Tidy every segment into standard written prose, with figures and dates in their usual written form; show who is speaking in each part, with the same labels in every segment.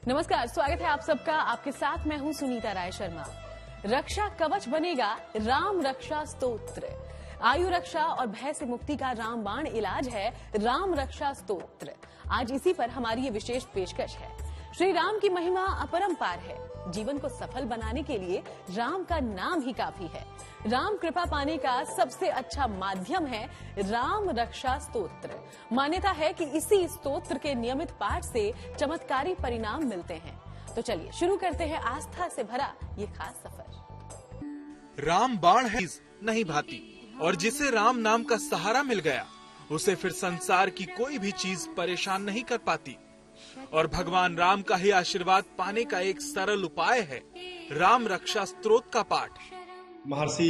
Speaker 1: नमस्कार, स्वागत है आप सबका। आपके साथ मैं हूं सुनीता राय शर्मा। रक्षा कवच बनेगा राम रक्षा स्तोत्र। आयु रक्षा और भय से मुक्ति का रामबाण इलाज है राम रक्षा स्तोत्र। आज इसी पर हमारी ये विशेष पेशकश है। श्री राम की महिमा अपरंपार है। जीवन को सफल बनाने के लिए राम का नाम ही काफी है। राम कृपा पाने का सबसे अच्छा माध्यम है राम रक्षा स्तोत्र। मान्यता है कि इसी स्तोत्र के नियमित पाठ से चमत्कारी परिणाम मिलते हैं। तो चलिए शुरू करते हैं आस्था से भरा ये खास सफर।
Speaker 2: राम बाण है नहीं भाती, और जिसे राम नाम का सहारा मिल गया उसे फिर संसार की कोई भी चीज परेशान नहीं कर पाती। और भगवान राम का ही आशीर्वाद पाने का एक सरल उपाय है राम रक्षा स्तोत्र का पाठ।
Speaker 3: महर्षि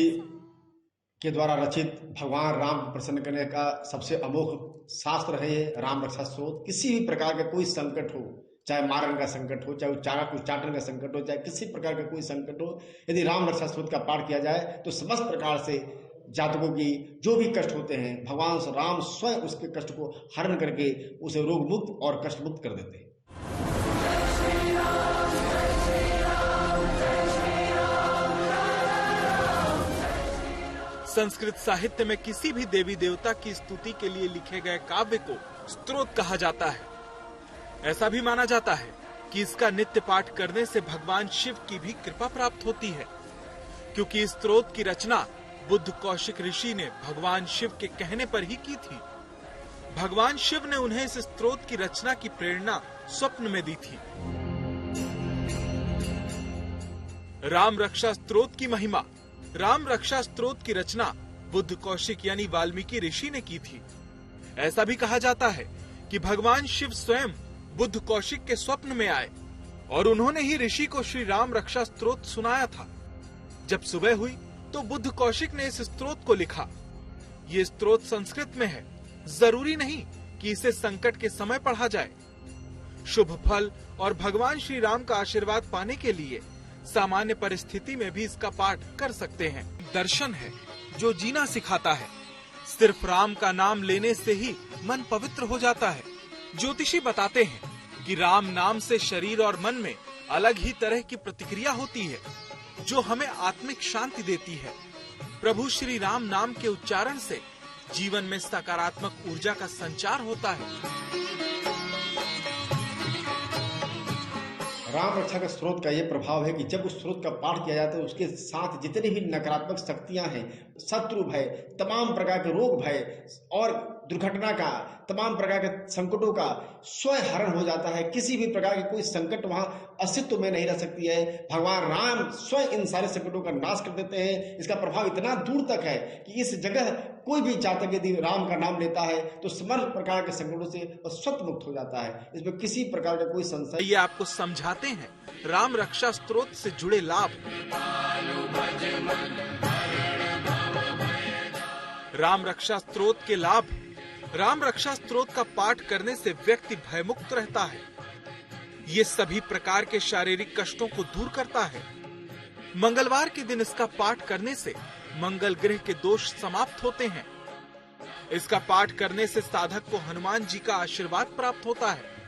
Speaker 3: के द्वारा रचित भगवान राम को प्रसन्न करने का सबसे अमोघ शास्त्र है ये राम रक्षा स्तोत्र। किसी भी प्रकार का कोई संकट हो, चाहे मारण का संकट हो, चाहे उच्चाटन का संकट हो, चाहे किसी प्रकार का कोई संकट हो, यदि राम रक्षा स्तोत्र का पाठ किया जाए तो समस्त प्रकार से जातकों की जो भी कष्ट होते हैं भगवान राम स्वयं उसके कष्ट को हरण करके उसे रोग मुक्त और कष्ट मुक्त कर देते हैं।
Speaker 2: संस्कृत साहित्य में किसी भी देवी देवता की स्तुति के लिए लिखे गए काव्य को स्तोत्र कहा जाता है। ऐसा भी माना जाता है कि इसका नित्य पाठ करने से भगवान शिव की भी कृपा प्राप्त होती है, क्योंकि इस स्तोत्र की रचना बुद्ध कौशिक ऋषि ने भगवान शिव के कहने पर ही की थी। भगवान शिव ने उन्हें इस स्तोत्र की रचना की प्रेरणा स्वप्न में दी थी। राम रक्षा स्तोत्र की महिमा। राम रक्षा स्तोत्र की रचना बुद्ध कौशिक यानी वाल्मीकि ऋषि ने की थी। ऐसा भी कहा जाता है कि भगवान शिव स्वयं बुद्ध कौशिक के स्वप्न में आए और उन्होंने ही ऋषि को श्री राम रक्षा स्तोत्र सुनाया था। जब सुबह हुई तो बुद्ध कौशिक ने इस स्तोत्र को लिखा। ये स्तोत्र संस्कृत में है। जरूरी नहीं कि इसे संकट के समय पढ़ा जाए। शुभ फल और भगवान श्री राम का आशीर्वाद पाने के लिए सामान्य परिस्थिति में भी इसका पाठ कर सकते हैं। दर्शन है जो जीना सिखाता है। सिर्फ राम का नाम लेने से ही मन पवित्र हो जाता है। ज्योतिषी बताते हैं कि राम नाम से शरीर और मन में अलग ही तरह की प्रतिक्रिया होती है जो हमें आत्मिक शांति देती है। प्रभु श्री राम नाम के उच्चारण से जीवन में सकारात्मक ऊर्जा का संचार होता है।
Speaker 3: राम रक्षा का स्रोत का ये प्रभाव है कि जब उस स्रोत का पाठ किया जाता है उसके साथ जितनी भी नकारात्मक शक्तियां हैं, शत्रु भय, तमाम प्रकार के रोग भय और दुर्घटना का, तमाम प्रकार के संकटों का स्वयं हरण हो जाता है। किसी भी प्रकार की कोई संकट वहां अस्तित्व में नहीं रह सकती है। भगवान राम स्वयं इन सारे संकटों का नाश कर देते हैं। इसका प्रभाव इतना दूर तक है कि इस जगह कोई भी जातक यदि राम का नाम लेता है तो समस्त प्रकार के संकटों से स्वतः मुक्त हो जाता है। इसमें किसी प्रकार का कोई संशय।
Speaker 2: ये आपको समझाते हैं राम रक्षा स्तोत्र से जुड़े लाभ। राम रक्षा स्तोत्र के लाभ। राम रक्षा स्तोत्र का पाठ करने से व्यक्ति भयमुक्त रहता है। ये सभी प्रकार के शारीरिक कष्टों को दूर करता है। मंगलवार के दिन इसका पाठ करने से मंगल ग्रह के दोष समाप्त होते हैं। इसका पाठ करने से साधक को हनुमान जी का आशीर्वाद प्राप्त होता है।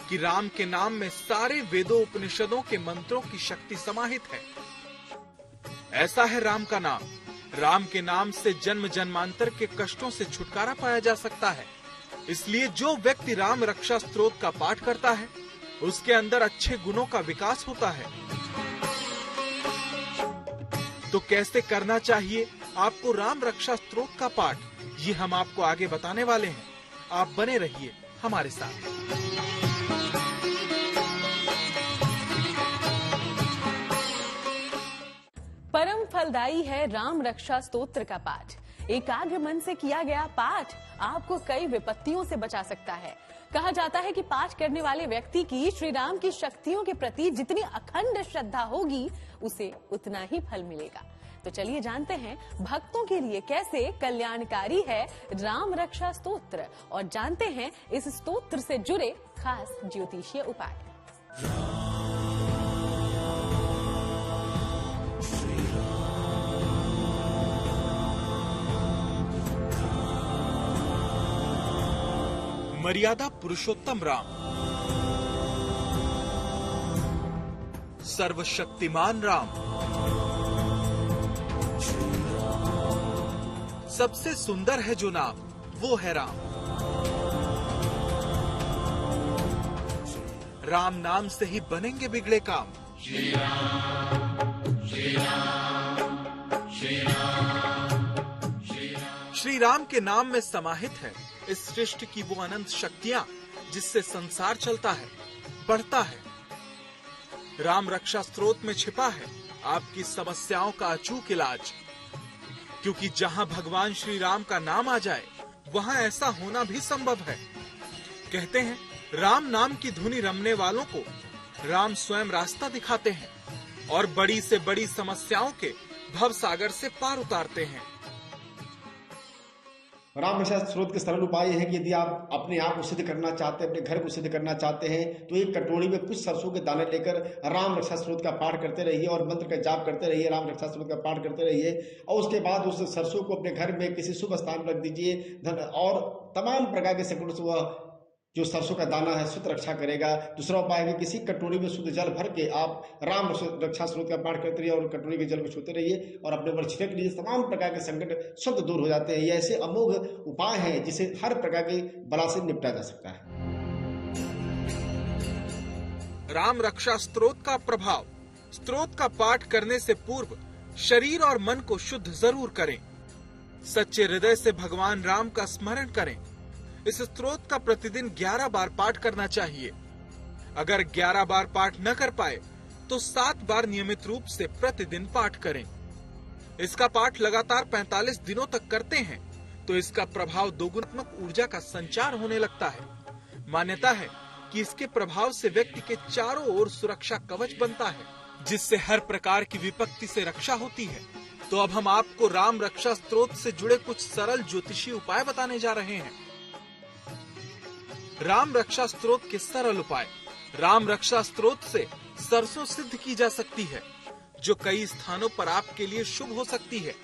Speaker 2: कि राम के नाम में सारे वेदों उपनिषदों के मंत्रों की शक्ति समाहित है। ऐसा है राम का नाम। राम के नाम से जन्म जन्मांतर के कष्टों से छुटकारा पाया जा सकता है। इसलिए जो व्यक्ति राम रक्षा स्तोत्र का पाठ करता है उसके अंदर अच्छे गुणों का विकास होता है। तो कैसे करना चाहिए आपको राम रक्षा स्तोत्र का पाठ, ये हम आपको आगे बताने वाले हैं। आप बने रहिए हमारे साथ।
Speaker 1: परम फलदायी है राम रक्षा स्तोत्र का पाठ। एकाग्र मन से किया गया पाठ आपको कई विपत्तियों से बचा सकता है। कहा जाता है कि पाठ करने वाले व्यक्ति की श्री राम की शक्तियों के प्रति जितनी अखंड श्रद्धा होगी उसे उतना ही फल मिलेगा। तो चलिए जानते हैं भक्तों के लिए कैसे कल्याणकारी है राम रक्षा स्तोत्र और जानते हैं इस स्तोत्र से जुड़े खास ज्योतिषीय उपाय।
Speaker 2: मर्यादा पुरुषोत्तम राम। सर्वशक्तिमान राम। सबसे सुंदर है जो नाम, वो है राम। राम नाम से ही बनेंगे बिगड़े काम। श्री राम, श्री राम, श्री राम, श्री राम। श्री राम के नाम में समाहित है इस सृष्टि की वो अनंत शक्तियां जिससे संसार चलता है, बढ़ता है। राम रक्षा स्तोत्र में छिपा है आपकी समस्याओं का अचूक इलाज, क्योंकि जहां भगवान श्री राम का नाम आ जाए वहां ऐसा होना भी संभव है। कहते हैं राम नाम की धुनी रमने वालों को राम स्वयं रास्ता दिखाते हैं और बड़ी से बड़ी समस्याओं के भव सागर से पार उतारते हैं।
Speaker 3: राम रक्षा स्तोत्र के सरल उपाय है कि यदि आप अपने आप को सिद्ध करना चाहते हैं, अपने घर को सिद्ध करना चाहते हैं, तो एक कटोरी में कुछ सरसों के दाने लेकर राम रक्षा स्तोत्र का पाठ करते रहिए और मंत्र का जाप करते रहिए, राम रक्षा स्तोत्र का पाठ करते रहिए। और उसके बाद उस सरसों को अपने घर में किसी शुभ स्थान रख दीजिए और तमाम प्रकार के संकटों से वह जो सरसों का दाना है शुद्ध रक्षा करेगा। दूसरा उपाय है कि किसी कटोरी में शुद्ध जल भर के आप राम रक्षा स्तोत्र का पाठ करते रहिए और कटोरी के जल को छूते रहिए और अपने ऊपर छिड़क लीजिए। तमाम प्रकार के संकट स्वतः दूर हो जाते हैं। ये ऐसे अमोघ उपाय हैं जिसे हर प्रकार के बला से निपटा जा सकता है।
Speaker 2: राम रक्षा स्तोत्र का प्रभाव। स्तोत्र का पाठ करने से पूर्व शरीर और मन को शुद्ध जरूर करें। सच्चे हृदय से भगवान राम का स्मरण करें। इस स्तोत्र का प्रतिदिन 11 बार पाठ करना चाहिए। अगर 11 बार पाठ न कर पाए तो 7 बार नियमित रूप से प्रतिदिन पाठ करें। इसका पाठ लगातार 45 दिनों तक करते हैं तो इसका प्रभाव दोगुनात्मक ऊर्जा का संचार होने लगता है। मान्यता है कि इसके प्रभाव से व्यक्ति के चारों ओर सुरक्षा कवच बनता है, जिससे हर प्रकार की विपत्ति से रक्षा होती है। तो अब हम आपको राम रक्षा स्तोत्र से जुड़े कुछ सरल ज्योतिषी उपाय बताने जा रहे हैं। राम रक्षा स्तोत्र के सरल उपाय। राम रक्षा स्तोत्र से सरसों सिद्ध की जा सकती है, जो कई स्थानों पर आपके लिए शुभ हो सकती है।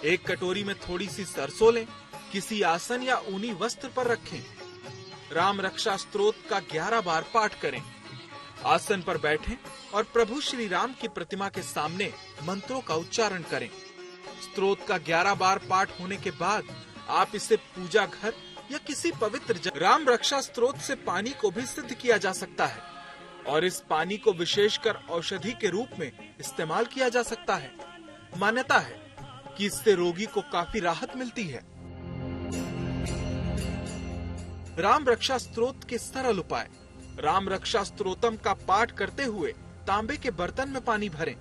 Speaker 2: एक कटोरी में थोड़ी सी सरसों लें, किसी आसन या ऊनी वस्त्र पर रखें। राम रक्षा स्तोत्र का 11 बार पाठ करें। आसन पर बैठें और प्रभु श्री राम की प्रतिमा के सामने मंत्रों का उच्चारण करें। स्तोत्र का 11 बार पाठ होने के बाद आप इसे पूजा घर या किसी पवित्र जगह। राम रक्षा स्तोत्र से पानी को भी सिद्ध किया जा सकता है और इस पानी को विशेषकर औषधि के रूप में इस्तेमाल किया जा सकता है। मान्यता है कि इससे रोगी को काफी राहत मिलती है। राम रक्षा स्तोत्र के सरल उपाय। राम रक्षा स्तोत्रम का पाठ करते हुए तांबे के बर्तन में पानी भरें।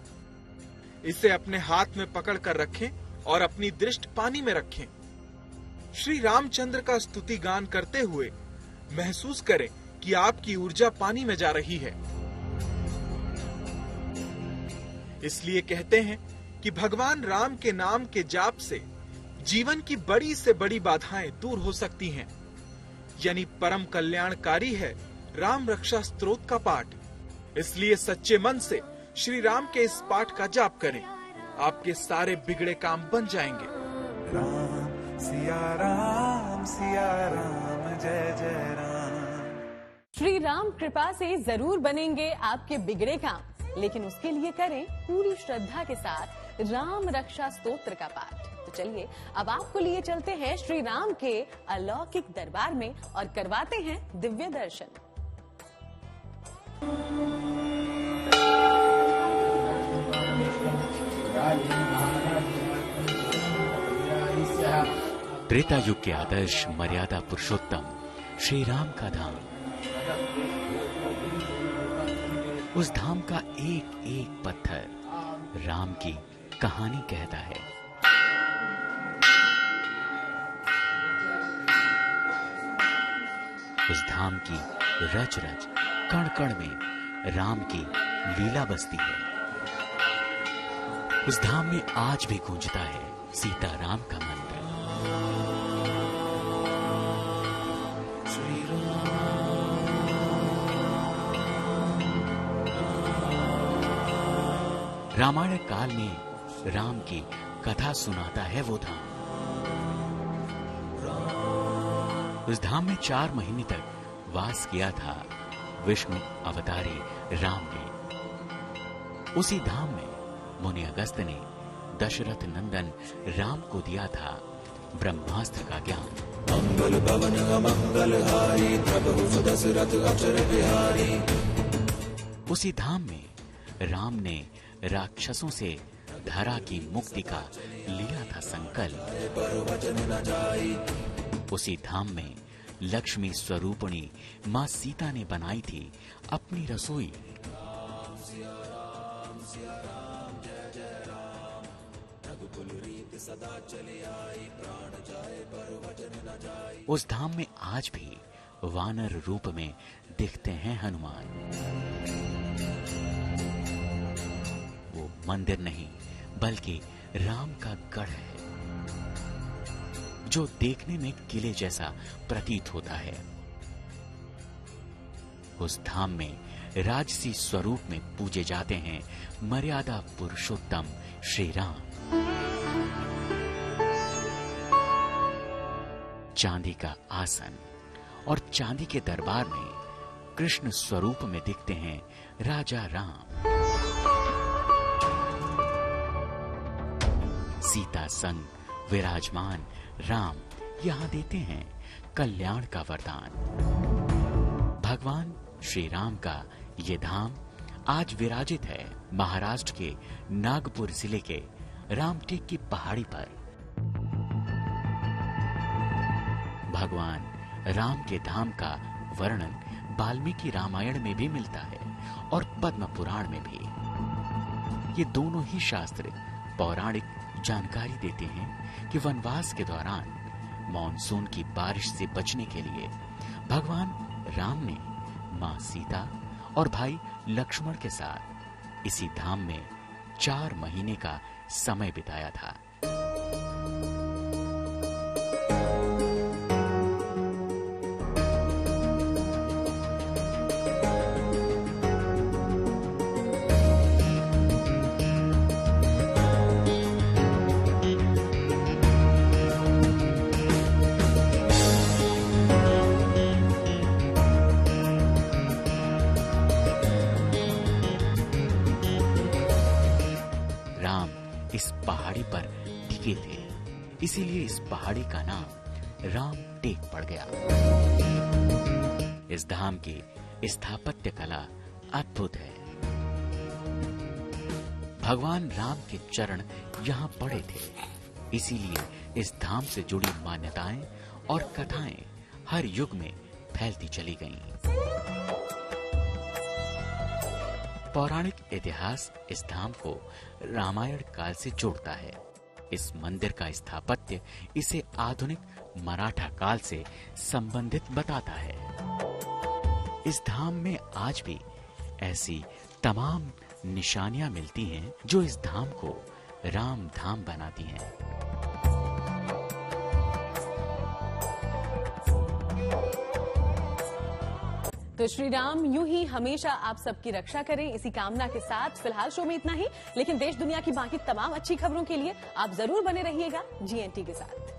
Speaker 2: इसे अपने हाथ में पकड़ कर रखें और अपनी दृष्टि पानी में रखें। श्री रामचंद्र का स्तुति गान करते हुए महसूस करें कि आपकी ऊर्जा पानी में जा रही है। इसलिए कहते हैं कि भगवान राम के नाम के जाप से जीवन की बड़ी से बड़ी बाधाएं दूर हो सकती हैं। यानी परम कल्याणकारी है राम रक्षा स्तोत्र का पाठ। इसलिए सच्चे मन से श्री राम के इस पाठ का जाप करें, आपके सारे बिगड़े काम बन जाएंगे।
Speaker 4: सिया राम जय जय राम।
Speaker 1: श्री राम कृपा से जरूर बनेंगे आपके बिगड़े काम, लेकिन उसके लिए करें पूरी श्रद्धा के साथ राम रक्षा स्तोत्र का पाठ। तो चलिए अब आपको लिए चलते हैं श्री राम के अलौकिक दरबार में और करवाते हैं दिव्य दर्शन।
Speaker 5: त्रेता युग के आदर्श मर्यादा पुरुषोत्तम श्री राम का धाम। उस धाम का एक एक पत्थर राम की कहानी कहता है। उस धाम की रच रच कण कण में राम की लीला बसती है। उस धाम में आज भी गूंजता है सीताराम का मंत्र। रामायण काल में राम की कथा सुनाता है वो धाम। उस धाम में 4 महीने तक वास किया था विष्णु अवतारी राम ने। उसी धाम में मुनि अगस्त्य ने दशरथ नंदन राम को दिया था ब्रह्मास्त्र का ज्ञान। मंगल भवन मंगलहारी प्रभु सुदशरथ अक्षर बिहारी। उसी धाम में राम ने राक्षसों से धरा की मुक्ति का लिया था संकल्प। उसी धाम में लक्ष्मी स्वरूपिणी मां सीता ने बनाई थी अपनी रसोई। उस धाम में आज भी वानर रूप में दिखते हैं हनुमान। वो मंदिर नहीं बल्कि राम का गढ़ है, जो देखने में किले जैसा प्रतीत होता है। उस धाम में राजसी स्वरूप में पूजे जाते हैं मर्यादा पुरुषोत्तम श्री राम। चांदी का आसन और चांदी के दरबार में कृष्ण स्वरूप में दिखते हैं राजा राम। सीता संग विराजमान राम यहां देते हैं कल्याण का वरदान। भगवान श्री राम का ये धाम आज विराजित है महाराष्ट्र के नागपुर जिले के रामटेक की पहाड़ी पर। भगवान राम के धाम का वर्णन वाल्मीकि रामायण में भी मिलता है और पद्म पुराण में भी। ये दोनों ही शास्त्र पौराणिक जानकारी देते हैं कि वनवास के दौरान मॉनसून की बारिश से बचने के लिए भगवान राम ने मां सीता और भाई लक्ष्मण के साथ इसी धाम में 4 महीने का समय बिताया था। इस पहाड़ी पर टिके थे, इसीलिए इस पहाड़ी का नाम राम टेक पड़ गया। इस धाम की स्थापत्य कला अद्भुत है। भगवान राम के चरण यहाँ पड़े थे, इसीलिए इस धाम से जुड़ी मान्यताएं और कथाएं हर युग में फैलती चली गईं। पौराणिक इतिहास इस धाम को रामायण काल से जोड़ता है। इस मंदिर का स्थापत्य इसे आधुनिक मराठा काल से संबंधित बताता है। इस धाम में आज भी ऐसी तमाम निशानियां मिलती हैं जो इस धाम को राम धाम बनाती हैं।
Speaker 1: तो श्री राम यूं ही हमेशा आप सबकी रक्षा करें, इसी कामना के साथ फिलहाल शो में इतना ही। लेकिन देश दुनिया की बाकी तमाम अच्छी खबरों के लिए आप जरूर बने रहिएगा GNT के साथ।